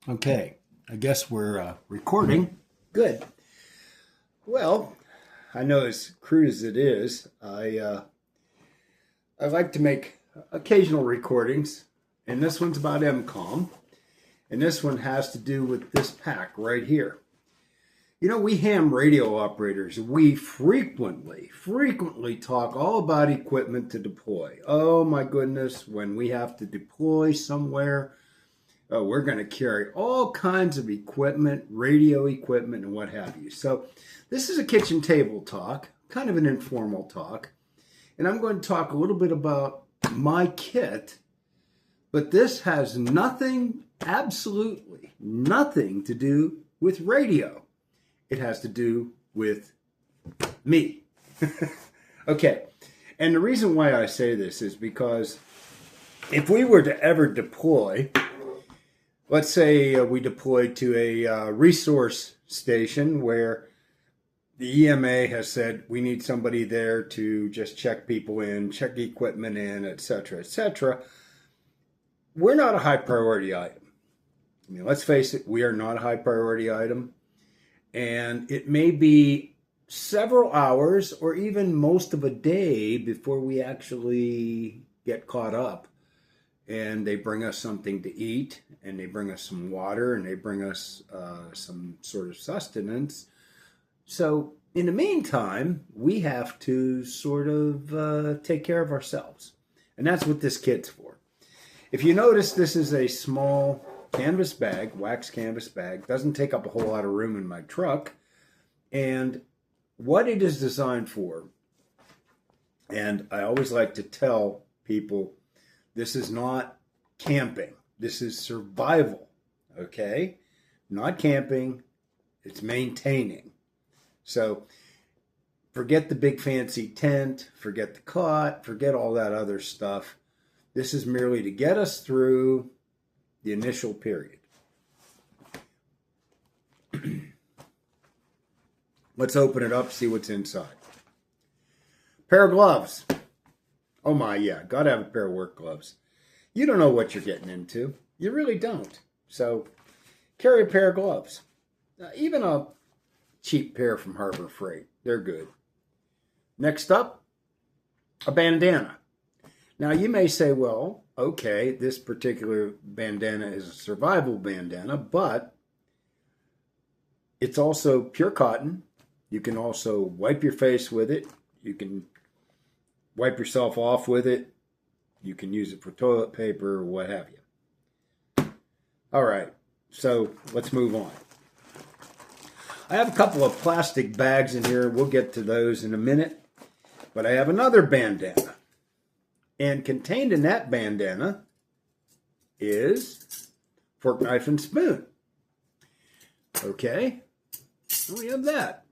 Okay, I guess we're recording. Good. Well, I know as crude as it is, I like to make occasional recordings, and this one's about EMCOMM, and this one has to do with this pack right here. You know, we ham radio operators, we frequently talk all about equipment to deploy. Oh my goodness, when we have to deploy somewhere, we're going to carry all kinds of equipment, radio equipment, and what have you. So this is a kitchen table talk, kind of an informal talk. And I'm going to talk a little bit about my kit, but this has nothing, absolutely nothing to do with radio. It has to do with me. Okay. And the reason why I say this is because if we were to ever deploy, let's say we deployed to a resource station where the EMA has said we need somebody there to just check people in, check equipment in, etc., etc. We're not a high priority item. I mean, let's face it, we are not a high priority item. And it may be several hours or even most of a day before we actually get caught up. And they bring us something to eat, and they bring us some water, and they bring us some sort of sustenance. So in the meantime, we have to sort of take care of ourselves. And that's what this kit's for. If you notice, this is a small canvas bag, wax canvas bag. Doesn't take up a whole lot of room in my truck. And what it is designed for, and I always like to tell people, this is not camping. This is survival, okay? Not camping, it's maintaining. So forget the big fancy tent, forget the cot, forget all that other stuff. This is merely to get us through the initial period. Let's open it up, see what's inside. Pair of gloves. Oh my, yeah, gotta have a pair of work gloves. You don't know what you're getting into. You really don't. So carry a pair of gloves. Even a cheap pair from Harbor Freight. They're good. Next up, a bandana. Now you may say, well, okay, this particular bandana is a survival bandana, but it's also pure cotton. You can also wipe your face with it. You can wipe yourself off with it. You can use it for toilet paper or what have you. All right, so let's move on. I have a couple of plastic bags in here. We'll get to those in a minute. But I have another bandana. And contained in that bandana is fork, knife, and spoon. Okay, so we have that.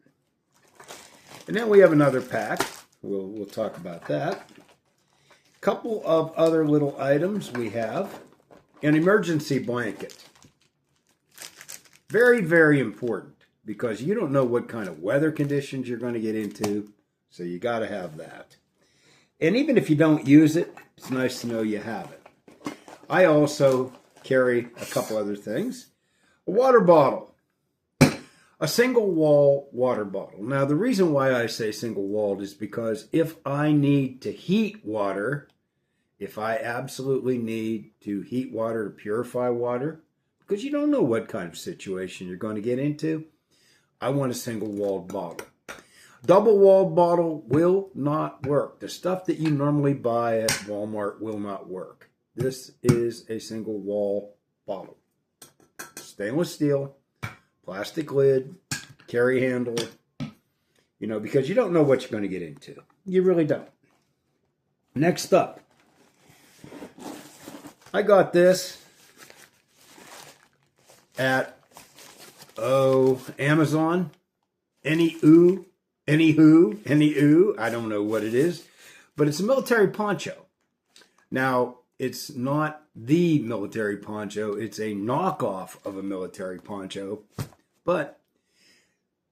And then we have another pack. We'll talk about that. Couple of other little items we have. An emergency blanket. Very, very important because you don't know what kind of weather conditions you're going to get into, so you got to have that. And even if you don't use it, it's nice to know you have it. I also carry a couple other things. A water bottle. A single wall water bottle. Now, the reason why I say single walled is because if I need to heat water, if I absolutely need to heat water to purify water, because you don't know what kind of situation you're going to get into, I want a single walled bottle. Double walled bottle will not work. The stuff that you normally buy at Walmart will not work. This is a single wall bottle. Stainless steel. Plastic lid, carry handle, you know, because you don't know what you're going to get into. You really don't. Next up, I got this at, Amazon. Anywho, I don't know what it is, but it's a military poncho. Now, it's not the military poncho. It's a knockoff of a military poncho. But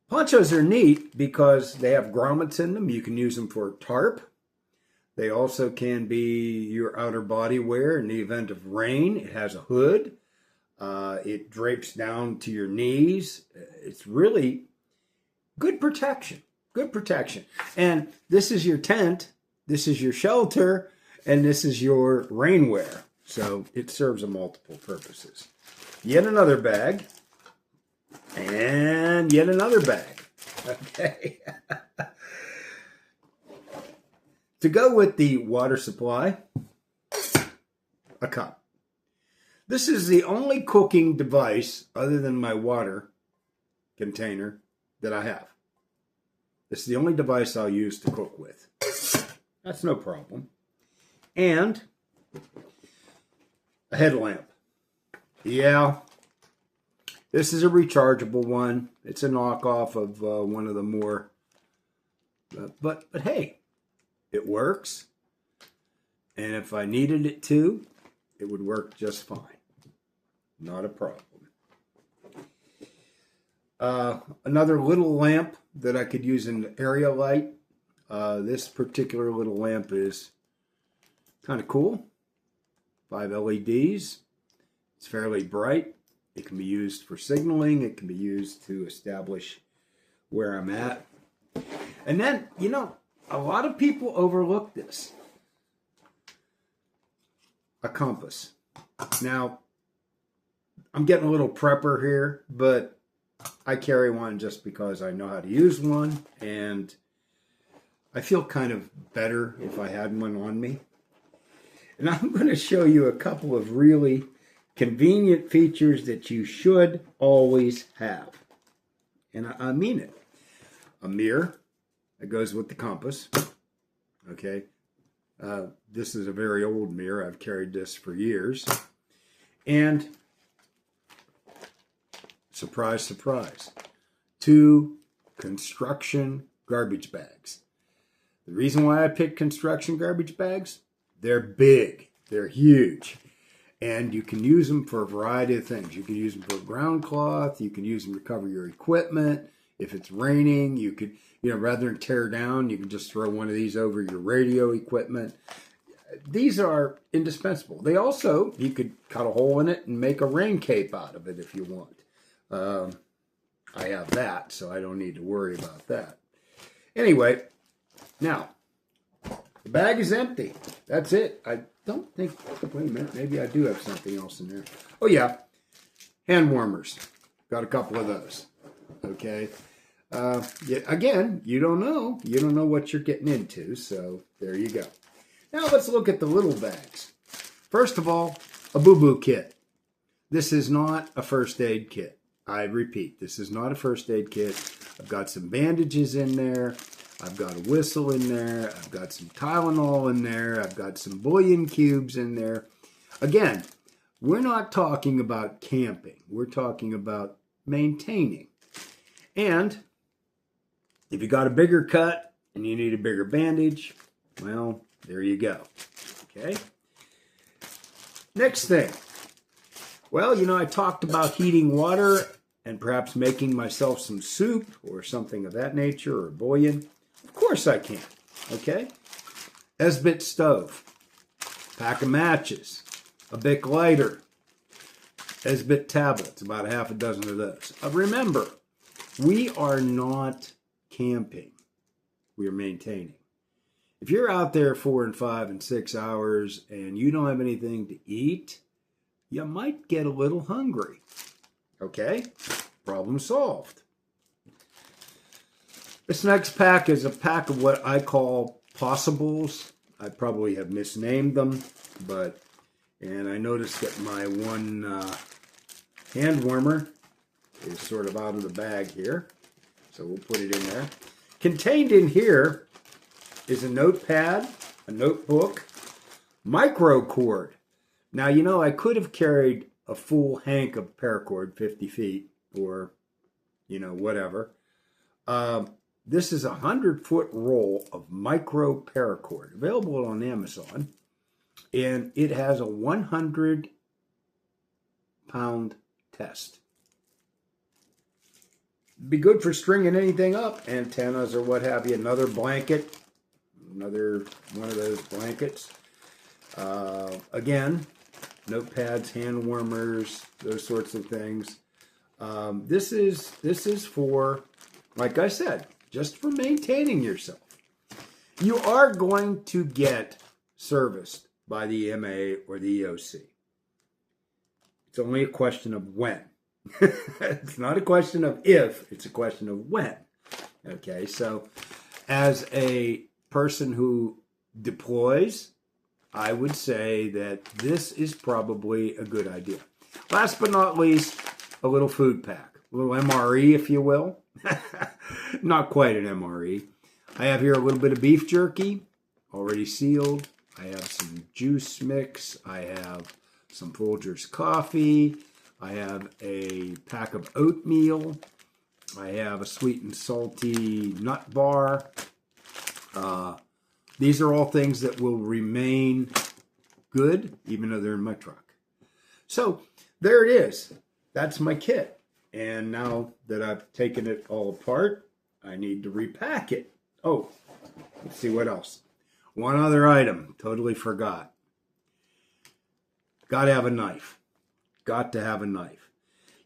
ponchos are neat because they have grommets in them. You can use them for a tarp. They also can be your outer body wear in the event of rain. It has a hood. It drapes down to your knees. It's really good protection. Good protection. And this is your tent. This is your shelter. And this is your rainwear. So it serves a multiple purposes. Yet another bag. And yet another bag. Okay. To go with the water supply, a cup. This is the only cooking device other than my water container that I have. This is the only device I'll use to cook with. That's no problem. And a headlamp. Yeah, this is a rechargeable one. It's a knockoff of one of the more, but hey, it works. And if I needed it to, it would work just fine. Not a problem. Another little lamp that I could use in area light. This particular little lamp is kind of cool. 5 LEDs. It's fairly bright. It can be used for signaling. It can be used to establish where I'm at. And then, you know, a lot of people overlook this. A compass. Now, I'm getting a little prepper here, but I carry one just because I know how to use one, and I feel kind of better if I had one on me. And I'm going to show you a couple of really convenient features that you should always have. And I mean it. A mirror that goes with the compass. Okay. This is a very old mirror. I've carried this for years. And surprise, surprise, 2 construction garbage bags. The reason why I picked construction garbage bags, they're big, they're huge, and you can use them for a variety of things. You can use them for ground cloth, you can use them to cover your equipment. If it's raining, you could, rather than tear down, you can just throw one of these over your radio equipment. These are indispensable. They also, you could cut a hole in it and make a rain cape out of it if you want. I have that, so I don't need to worry about that. Anyway, now, the bag is empty. That's it. I don't think, wait a minute, maybe I do have something else in there. Oh yeah, hand warmers. Got a couple of those. Okay. Yeah, again, you don't know. You don't know what you're getting into, so there you go. Now let's look at the little bags. First of all, a boo-boo kit. This is not a first aid kit. I repeat, this is not a first aid kit. I've got some bandages in there. I've got a whistle in there. I've got some Tylenol in there. I've got some bouillon cubes in there. Again, we're not talking about camping. We're talking about maintaining. And if you got a bigger cut and you need a bigger bandage, well, there you go. Okay. Next thing. Well, I talked about heating water and perhaps making myself some soup or something of that nature, or bouillon. Of course I can. Okay. Esbit stove, pack of matches, a Bic lighter, Esbit tablets, about a half a dozen of those. Remember, we are not camping. We are maintaining. If you're out there 4 and 5 and 6 hours and you don't have anything to eat, you might get a little hungry. Okay? Problem solved. This next pack is a pack of what I call possibles. I probably have misnamed them, and I noticed that my one hand warmer is sort of out of the bag here. So we'll put it in there. Contained in here is a notepad, a notebook, micro cord. Now, I could have carried a full hank of paracord, 50 feet, or, whatever. This is a 100-foot roll of micro paracord, available on Amazon, and it has a 100-pound test. Be good for stringing anything up, antennas or what have you. Another blanket, another one of those blankets. Again, notepads, hand warmers, those sorts of things. This is for, like I said, just for maintaining yourself. You are going to get serviced by the EMA or the EOC. It's only a question of when. It's not a question of if, it's a question of when. Okay, so as a person who deploys, I would say that this is probably a good idea. Last but not least, a little food pack, a little MRE, if you will. Not quite an MRE. I have here a little bit of beef jerky, already sealed. I have some juice mix. I have some Folgers coffee. I have a pack of oatmeal. I have a sweet and salty nut bar. These are all things that will remain good, even though they're in my truck. So there it is. That's my kit. And now that I've taken it all apart, I need to repack it. Oh, let's see what else. One other item, totally forgot. Got to have a knife. Got to have a knife.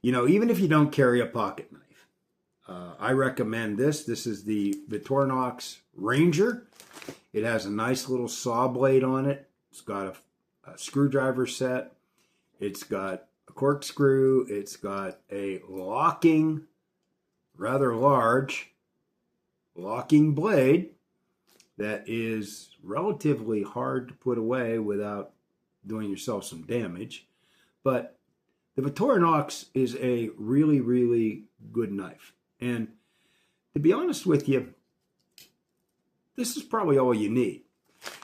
You know, even if you don't carry a pocket knife, I recommend this. This is the Victorinox Ranger. It has a nice little saw blade on it. It's got a screwdriver set. It's got a corkscrew. It's got a locking, rather large locking blade that is relatively hard to put away without doing yourself some damage. But the Victorinox is a really, really good knife. And to be honest with you, this is probably all you need.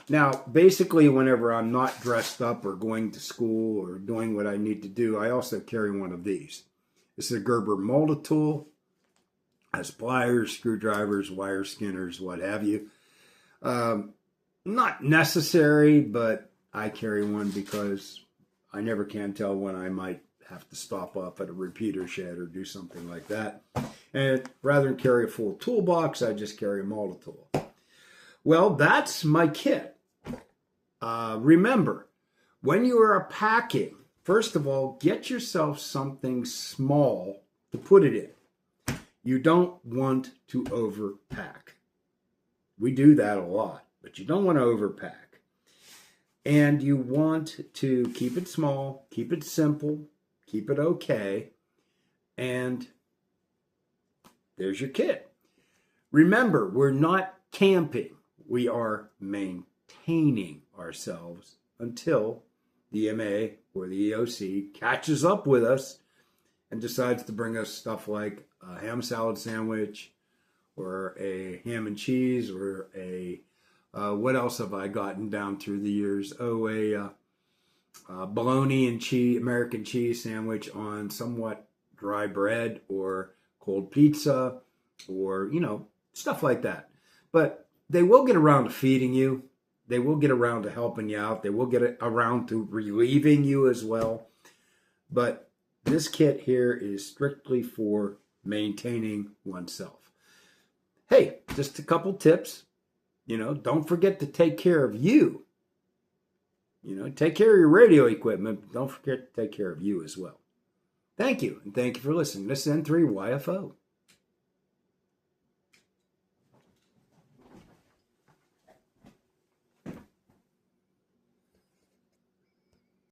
Now, basically, whenever I'm not dressed up or going to school or doing what I need to do, I also carry one of these. This is a Gerber multi-tool. Has pliers, screwdrivers, wire skinners, what have you. Not necessary, but I carry one because I never can tell when I might have to stop off at a repeater shed or do something like that. And rather than carry a full toolbox, I just carry a multi-tool. Well, that's my kit. Remember, when you are packing, first of all, get yourself something small to put it in. You don't want to overpack. We do that a lot, but you don't want to overpack. And you want to keep it small, keep it simple, keep it okay, and there's your kit. Remember, we're not camping. We are maintaining ourselves until the EMA or the EOC catches up with us and decides to bring us stuff like a ham salad sandwich or a ham and cheese or a, what else have I gotten down through the years? Oh, a bologna and cheese, American cheese sandwich on somewhat dry bread or cold pizza or, you know, stuff like that. But they will get around to feeding you. They will get around to helping you out. They will get around to relieving you as well. But this kit here is strictly for maintaining oneself. Hey, just a couple tips. You know, don't forget to take care of you. You know, take care of your radio equipment, but don't forget to take care of you as well. Thank you, and thank you for listening. This is N3YFO.